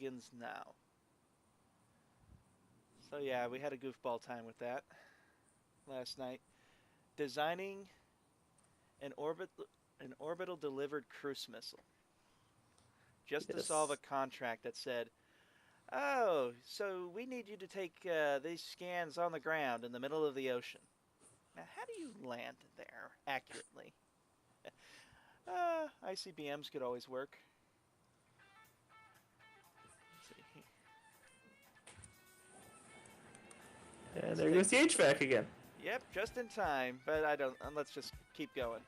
begins now. So yeah, we had a goofball time with that last night. Designing an orbital delivered cruise missile. Just to solve a Yes. contract that said, "Oh, so we need you to take these scans on the ground in the middle of the ocean." Now, how do you land there accurately? ICBMs could always work. Let's see. And Let's there take. goes the HVAC again. Yep, just in time. But I don't. Let's just keep going.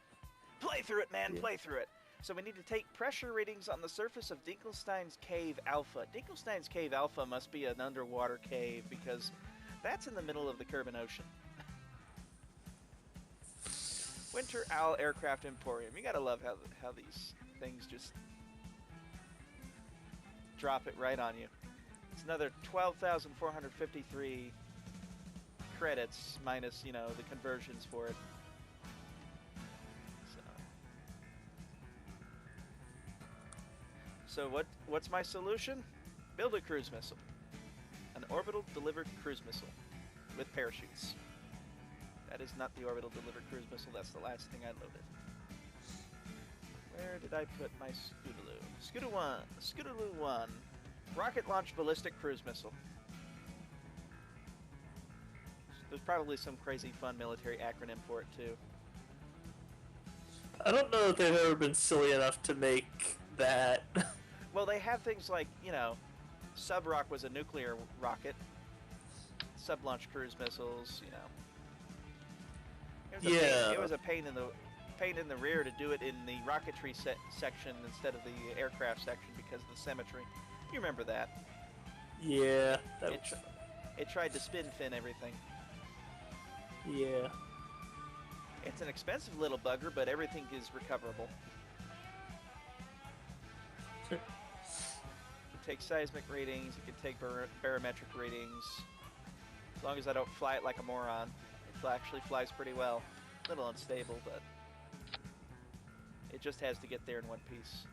Play through it, man. Yeah. Play through it. So we need to take pressure readings on the surface of Dinkelstein's Cave Alpha. Dinkelstein's Cave Alpha must be an underwater cave because that's in the middle of the Kerbal Ocean. Winter Owl Aircraft Emporium. You gotta love how these things just drop it right on you. It's another 12,453 credits minus, the conversions for it. So what's my solution? Build a cruise missile. An orbital delivered cruise missile with parachutes. That is not the orbital delivered cruise missile. That's the last thing I loaded. Where did I put my Scootaloo? Scootaloo 1. Rocket Launch Ballistic Cruise Missile. There's probably some crazy fun military acronym for it, too. I don't know if they've ever been silly enough to make that. Well, they have things like, Subrock was a nuclear rocket. Sub-launch cruise missiles, It was a pain in the rear to do it in the rocketry section instead of the aircraft section because of the symmetry. You remember that? Yeah. It tried to spin fin everything. Yeah. It's an expensive little bugger, but everything is recoverable. You can take seismic readings, you can take barometric readings. As long as I don't fly it like a moron. It actually flies pretty well. A little unstable, but it just has to get there in one piece.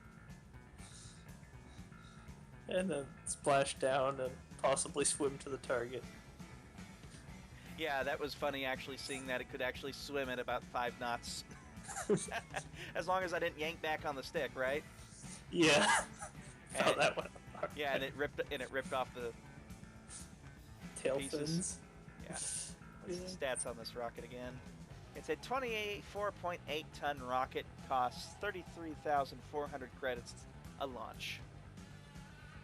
And then splash down and possibly swim to the target. Yeah, that was funny actually seeing that it could actually swim at about 5 knots. As long as I didn't yank back on the stick, right? Yeah. And, that one. Yeah, and it ripped off the Tail pieces. fins. Yeah. What's the stats on this rocket again? It's a 24.8 ton rocket, costs 33,400 credits a launch.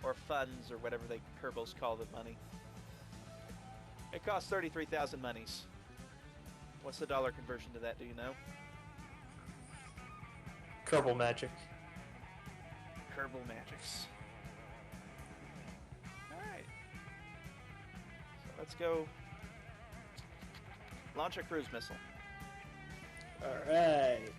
Or funds, or whatever they Kerbals call the money. It costs 33,000 monies. What's the dollar conversion to that, do you know? Kerbal magic. Kerbal magics. Alright. So let's go launch a cruise missile. Alright.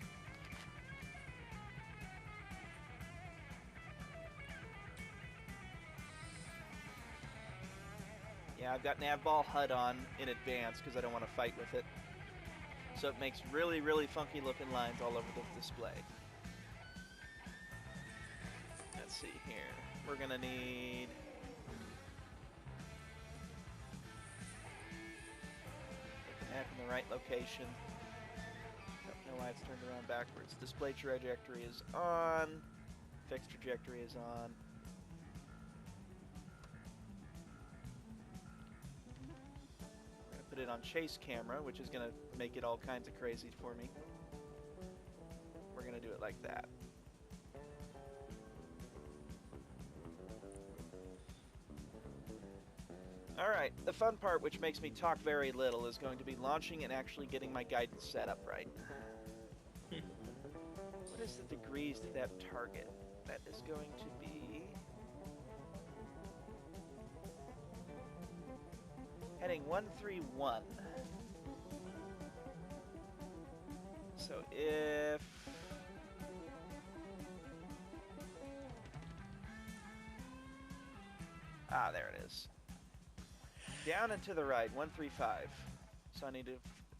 Yeah, I've got Navball HUD on in advance because I don't want to fight with it. So it makes really, really funky looking lines all over the display. Let's see here. We're going to need... Put the map in the right location. Don't know why it's turned around backwards. Display trajectory is on. Fixed trajectory is on. Put it on chase camera, which is going to make it all kinds of crazy for me. We're going to do it like that. Alright, the fun part, which makes me talk very little, is going to be launching and actually getting my guidance set up right. What is the degrees to that target? That is going to be... heading 131. So if... there it is. Down and to the right, 135. So I need to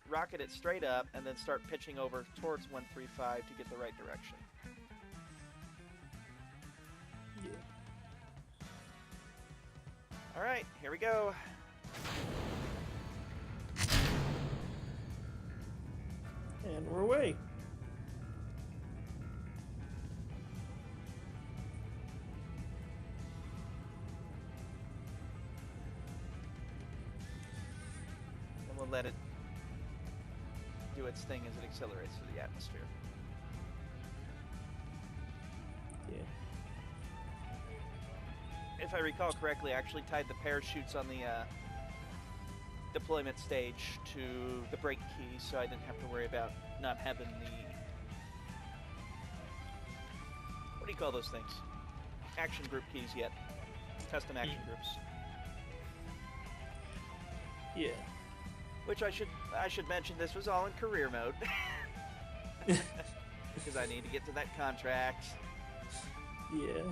rocket it straight up and then start pitching over towards 135 to get the right direction. Yeah. Alright, here we go. And we're away. And we'll let it do its thing as it accelerates through the atmosphere. Yeah. If I recall correctly, I actually tied the parachutes on the deployment stage to the brake key, so I didn't have to worry about not having the... What do you call those things? Action group keys yet. Custom action groups. Yeah. Which I should mention, this was all in career mode. Because I need to get to that contract. Yeah.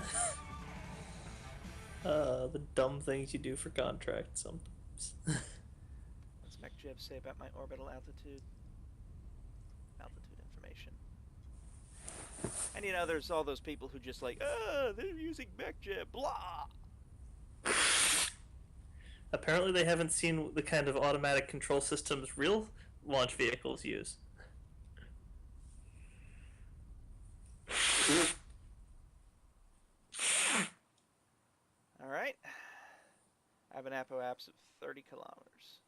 The dumb things you do for contracts sometimes. What's MechJeb say about my orbital altitude? Altitude information. And you know, there's all those people who just like, they're using MechJeb, blah! Apparently they haven't seen the kind of automatic control systems real launch vehicles use. Alright. I have an apoapse of 30 kilometers.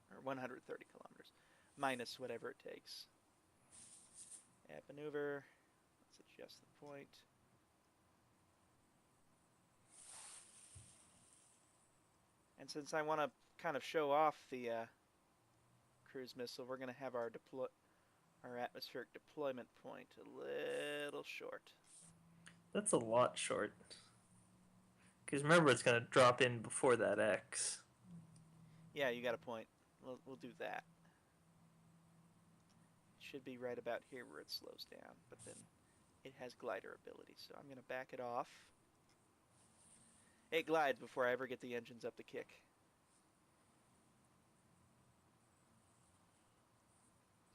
Or 130 kilometers. Minus whatever it takes. Add maneuver. Let's adjust the point. And since I want to kind of show off the cruise missile, we're going to have our atmospheric deployment point a little short. That's a lot short. Because remember, it's going to drop in before that X. Yeah, you got a point. We'll do that. It should be right about here where it slows down, but then it has glider ability, so I'm going to back it off. It glides before I ever get the engines up to kick.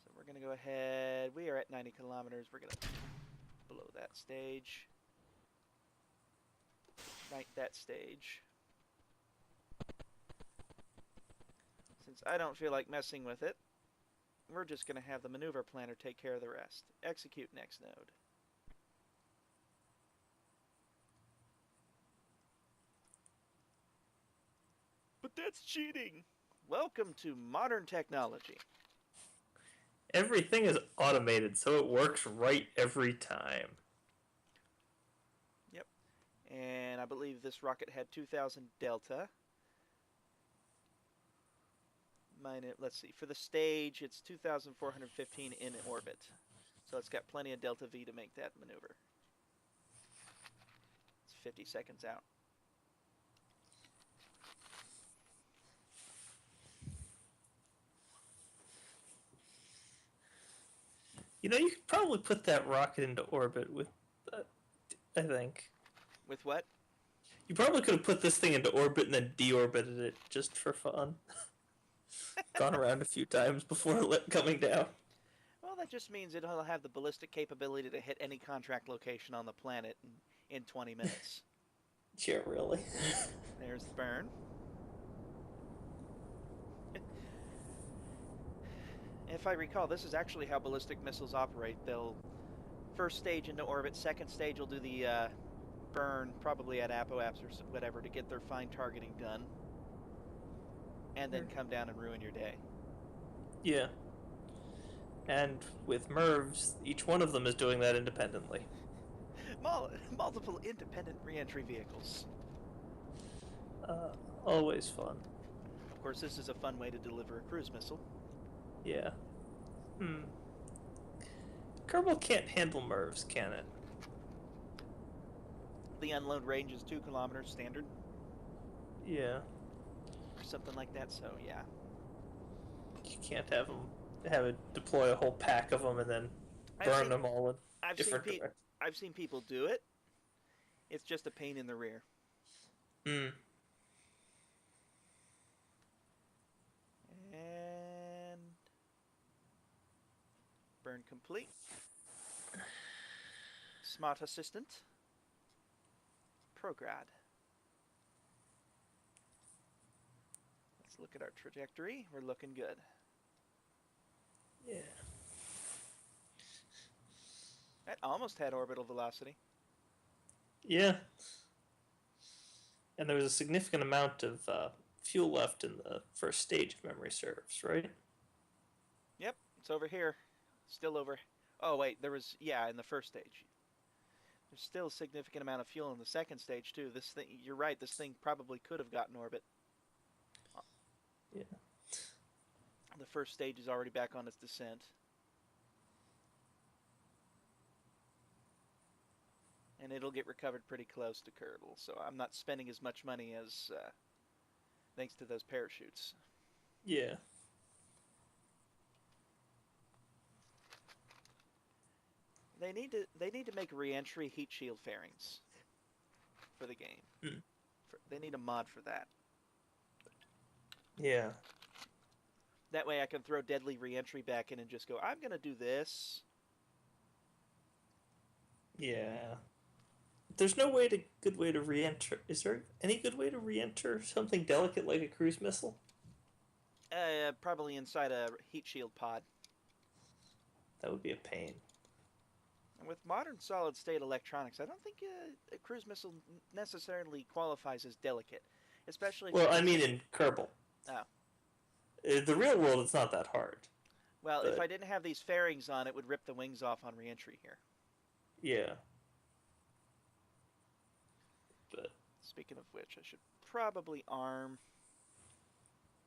So we're going to go ahead. We are at 90 kilometers. We're going to blow that stage. Ignite that stage. Since I don't feel like messing with it, we're just going to have the maneuver planner take care of the rest. Execute next node. But that's cheating! Welcome to modern technology. Everything is automated, so it works right every time. Yep. And I believe this rocket had 2,000 delta. Let's see, for the stage, it's 2,415 in orbit. So it's got plenty of delta V to make that maneuver. It's 50 seconds out. You know, you could probably put that rocket into orbit with, I think. With what? You probably could have put this thing into orbit and then deorbited it just for fun. Gone around a few times before coming down. Well, that just means it'll have the ballistic capability to hit any contract location on the planet in 20 minutes. Yeah, really. There's the burn. If I recall, this is actually how ballistic missiles operate. They'll first stage into orbit, second stage will do the burn, probably at apoapse or whatever, to get their fine targeting done, and then come down and ruin your day. Yeah. And with MIRVs, each one of them is doing that independently. Multiple independent re-entry vehicles. Always fun. Of course, this is a fun way to deliver a cruise missile. Yeah. Kerbal can't handle MIRVs, can it? The unload range is 2 kilometers standard. Yeah. Or something like that, so yeah. You can't have it deploy a whole pack of them and then burn them all in different directions. I've seen people do it. It's just a pain in the rear. And burn complete. Smart assistant. Prograd. look at our trajectory. We're looking good. Yeah. That almost had orbital velocity. Yeah. And there was a significant amount of fuel left in the first stage, if memory serves, right? Yep, it's over here. Still over. Oh, wait, there was, yeah, in the first stage. There's still a significant amount of fuel in the second stage, too. This thing, you're right, this thing probably could have gotten orbit. Yeah. The first stage is already back on its descent. And it'll get recovered pretty close to Kerbal, so I'm not spending as much money as thanks to those parachutes. Yeah. They need to make re-entry heat shield fairings for the game. They need a mod for that. Yeah. That way I can throw deadly re-entry back in and just go, I'm going to do this. Yeah. There's no good way to re-enter. Is there any good way to re-enter something delicate like a cruise missile? Probably inside a heat shield pod. That would be a pain. And with modern solid-state electronics, I don't think a cruise missile necessarily qualifies as delicate, especially if Well, I mean in Kerbal. Oh. The real world, it's not that hard. Well, if I didn't have these fairings on, it would rip the wings off on re-entry here. Yeah. But speaking of which, I should probably arm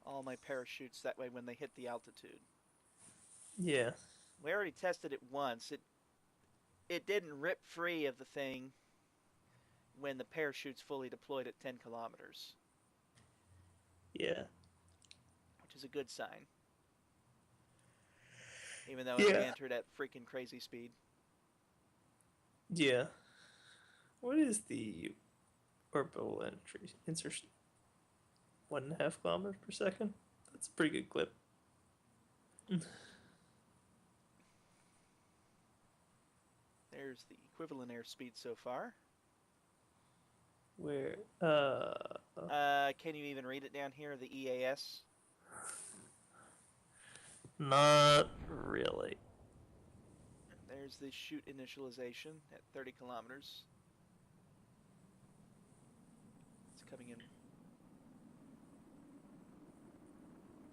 all my parachutes that way when they hit the altitude. Yeah. We already tested it once. It didn't rip free of the thing when the parachute's fully deployed at 10 kilometers. Yeah. Which is a good sign. Even though it entered at freaking crazy speed. Yeah. What is the orbital entry insertion? 1.5 kilometers per second? That's a pretty good clip. There's the equivalent airspeed so far. Where? Can you even read it down here? The EAS? Not really. There's the chute initialization at 30 kilometers. It's coming in.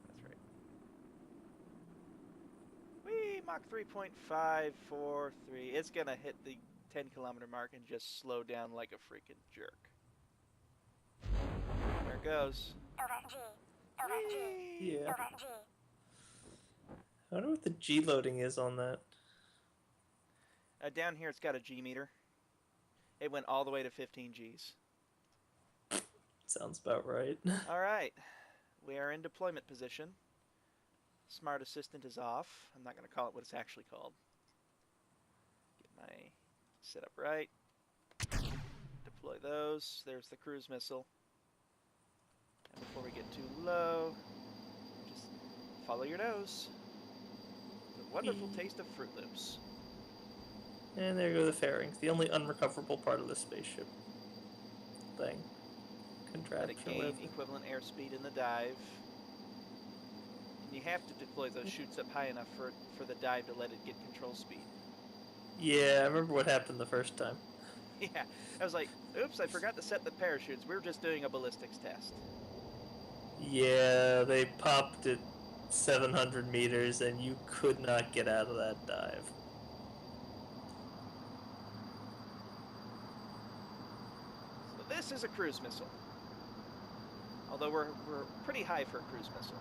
That's right. Whee! Mach 3.543. It's going to hit the 10 kilometer mark and just slow down like a freaking jerk. There it goes. Yeah. I wonder what the G loading is on that. Down here it's got a G meter. It went all the way to 15 Gs. Sounds about right. Alright. We are in deployment position. Smart Assistant is off. I'm not going to call it what it's actually called. Get my setup right. Deploy those. There's the cruise missile. And before we get too low, just follow your nose. The wonderful taste of Fruit Loops. And there go the fairings, the only unrecoverable part of the spaceship thing. Let it gain equivalent airspeed in the dive. And you have to deploy those chutes up high enough for the dive to let it get control speed. Yeah, I remember what happened the first time. Yeah, I was like, oops, I forgot to set the parachutes. We were just doing a ballistics test. Yeah, they popped at 700 meters and you could not get out of that dive. So this is a cruise missile. Although we're pretty high for a cruise missile.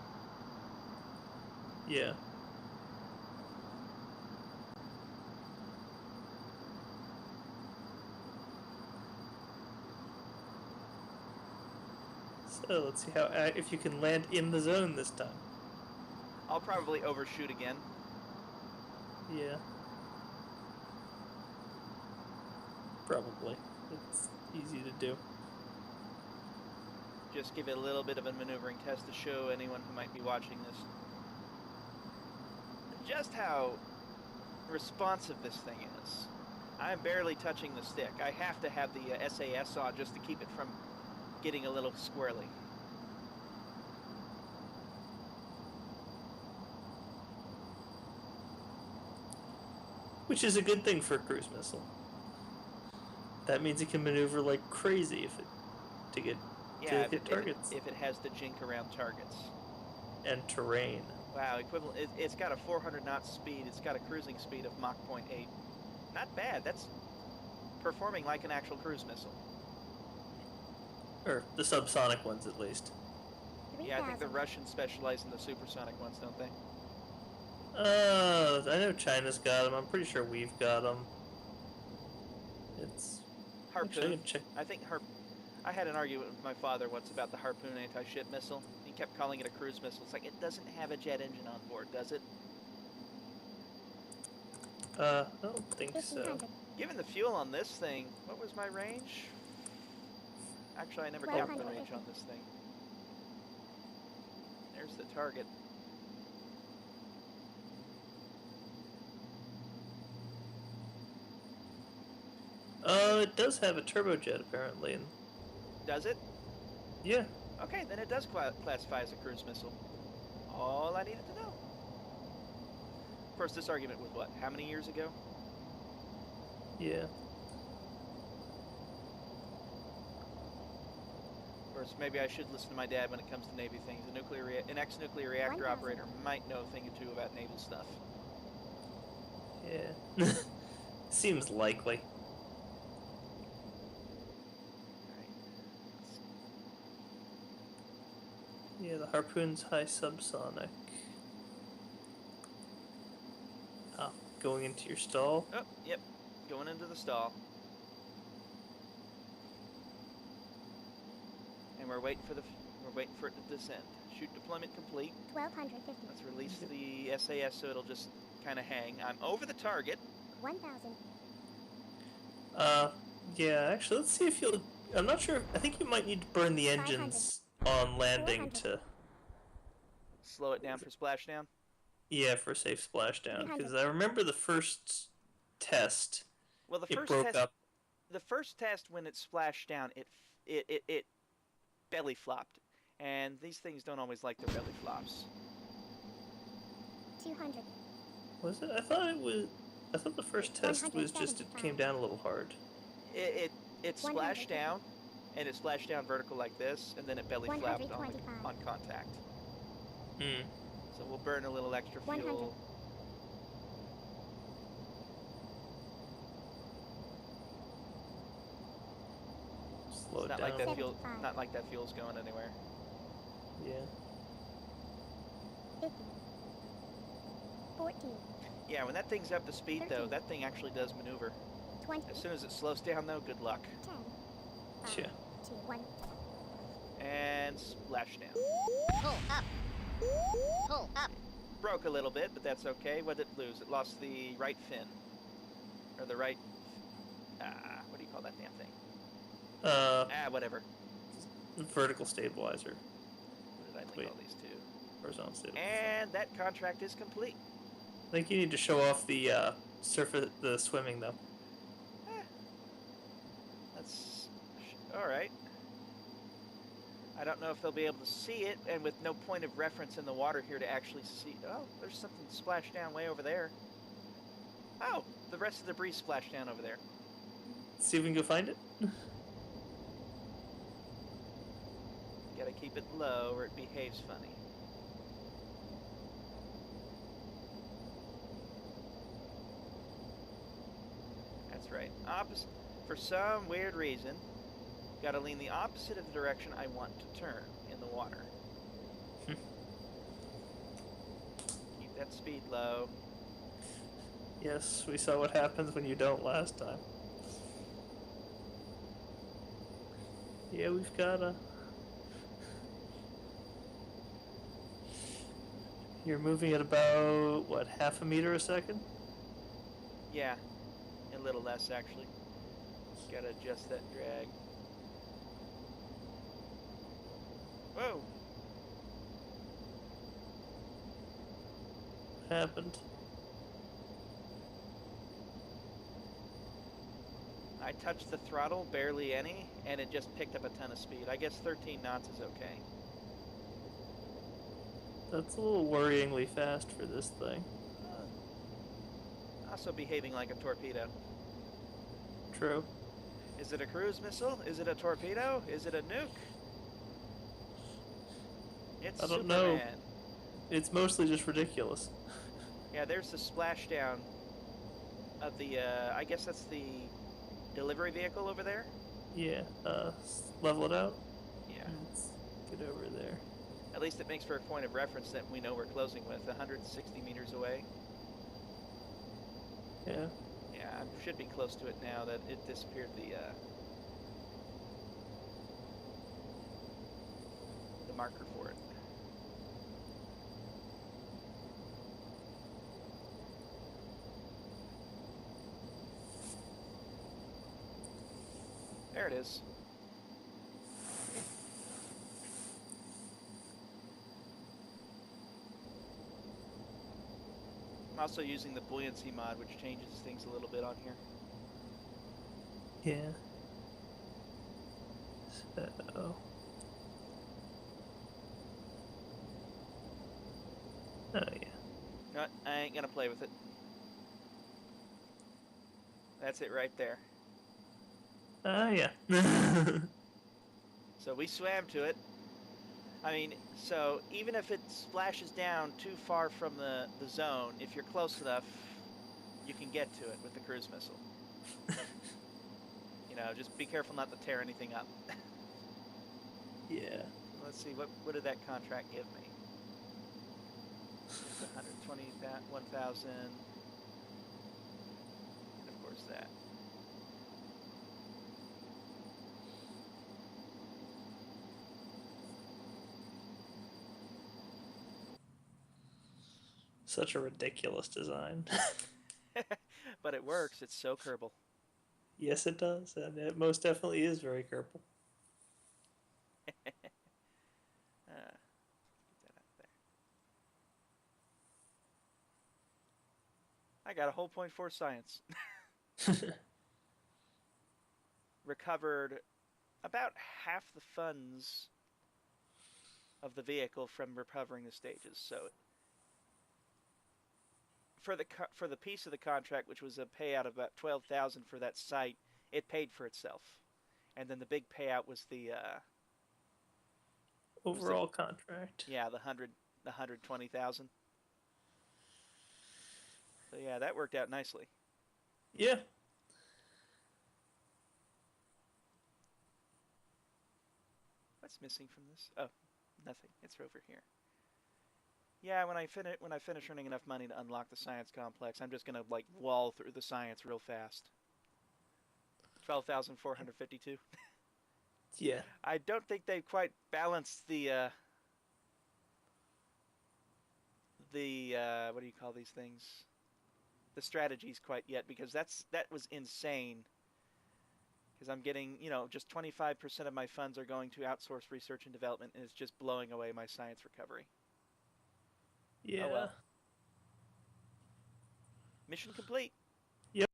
Yeah. So let's see how if you can land in the zone this time. I'll probably overshoot again. Yeah. Probably. It's easy to do. Just give it a little bit of a maneuvering test to show anyone who might be watching this just how responsive this thing is. I'm barely touching the stick. I have to have the SAS on just to keep it from getting a little squirrely. which is a good thing for a cruise missile. That means it can maneuver like crazy to Yeah, hit targets if it has the jink around targets. and terrain. Wow, equivalent. It's got a 400 knot speed. It's got a cruising speed of Mach 0.8. Not bad. That's performing like an actual cruise missile. Or the subsonic ones, at least. Yeah, I think the Russians specialize in the supersonic ones, don't they? I know China's got them. I'm pretty sure we've got them. It's... Harpoon. Actually, I think I had an argument with my father once about the Harpoon anti-ship missile. He kept calling it a cruise missile. It's like, it doesn't have a jet engine on board, does it? I don't think so. Given the fuel on this thing, what was my range? Actually, I never counted the range on this thing. There's the target. It does have a turbojet, apparently. And... Does it? Yeah. Okay, then it does classify as a cruise missile. All I needed to know. Of course, this argument was what? How many years ago? Yeah. Of course, maybe I should listen to my dad when it comes to Navy things. An ex-nuclear reactor operator might know a thing or two about naval stuff. Yeah. Seems likely. Yeah, the Harpoon's high subsonic. Oh, going into your stall? Oh, yep. Going into the stall. And we're waiting for it to descend. Shoot deployment complete. 1250. Let's release the SAS so it'll just kind of hang. I'm over the target. 1000. Yeah, actually, let's see if you'll... I'm not sure. I think you might need to burn the engines on landing to... Slow it down for splashdown? Yeah, for safe splashdown. Because I remember the first test, well, the first broke test, up. The first test, when it splashed down, it belly flopped. And these things don't always like their belly flops. 200. Was it? I thought the first test was just it came down a little hard. It splashed down, and it splashed down vertical like this, and then it belly flapped on contact. Hmm. So we'll burn a little extra fuel. 100. Slow it down. Not like that fuel's going anywhere. Yeah. 50. 14. Yeah, when that thing's up to speed, though, that thing actually does maneuver. 20. As soon as it slows down, though, good luck. 10. 5, Yeah. 2, 1. And splash down. Pull up. Pull up. Broke a little bit, but that's okay. What did it lose? It lost the right fin. Or the right... what do you call that damn thing? Whatever. Vertical stabilizer. What did I link all these to? Horizontal stabilizer. And that contract is complete. I think you need to show off the the swimming though. That's all right. I don't know if they'll be able to see it, and with no point of reference in the water here to actually see. Oh, there's something splashed down way over there. Oh, the rest of the debris splashed down over there. Let's see if we can go find it. Gotta keep it low or it behaves funny. That's right. Opposite. For some weird reason, gotta lean the opposite of the direction I want to turn in the water. Keep that speed low. Yes, we saw what happens when you don't last time. Yeah, we've got a... You're moving at about, what, half a meter a second? Yeah, a little less actually. Gotta adjust that drag. Whoa! What happened? I touched the throttle, barely any, and it just picked up a ton of speed. I guess 13 knots is okay. That's a little worryingly fast for this thing. Also behaving like a torpedo. True. Is it a cruise missile? Is it a torpedo? Is it a nuke? It's I don't know. Superman. It's mostly just ridiculous. Yeah, there's the splashdown of the, I guess that's the delivery vehicle over there? Yeah. Level it out. Yeah. Let's get over there. At least it makes for a point of reference that we know we're closing with, 160 meters away. Yeah. Yeah, I should be close to it now that it disappeared the marker for it. There it is. I'm also using the buoyancy mod, which changes things a little bit on here. Yeah. So. Oh yeah. No, I ain't gonna play with it. That's it right there. Yeah. So we swam to it. I mean, so even if it splashes down too far from the zone, if you're close enough, you can get to it with the cruise missile. You know, just be careful not to tear anything up. Yeah. Let's see, what did that contract give me? It's 120, 1,000, and of course that. Such a ridiculous design. But it works. It's so Kerbal. Yes, it does, and it most definitely is very Kerbal. Get that out there. I got a whole point for science. Recovered about half the funds of the vehicle from recovering the stages. So for the piece of the contract, which was a payout of about 12,000 for that site, it paid for itself. And then the big payout was the Overall contract. yeah, the 120,000. So yeah, that worked out nicely. Yeah. What's missing from this? Oh, nothing. It's over here. Yeah, when I finish earning enough money to unlock the science complex, I'm just gonna like wall through the science real fast. 12,452. Yeah. I don't think they've quite balanced the what do you call these things? The strategies quite yet, because that was insane. Because I'm getting, you know, just 25% of my funds are going to outsource research and development, and it's just blowing away my science recovery. Yeah. Oh well. Mission complete.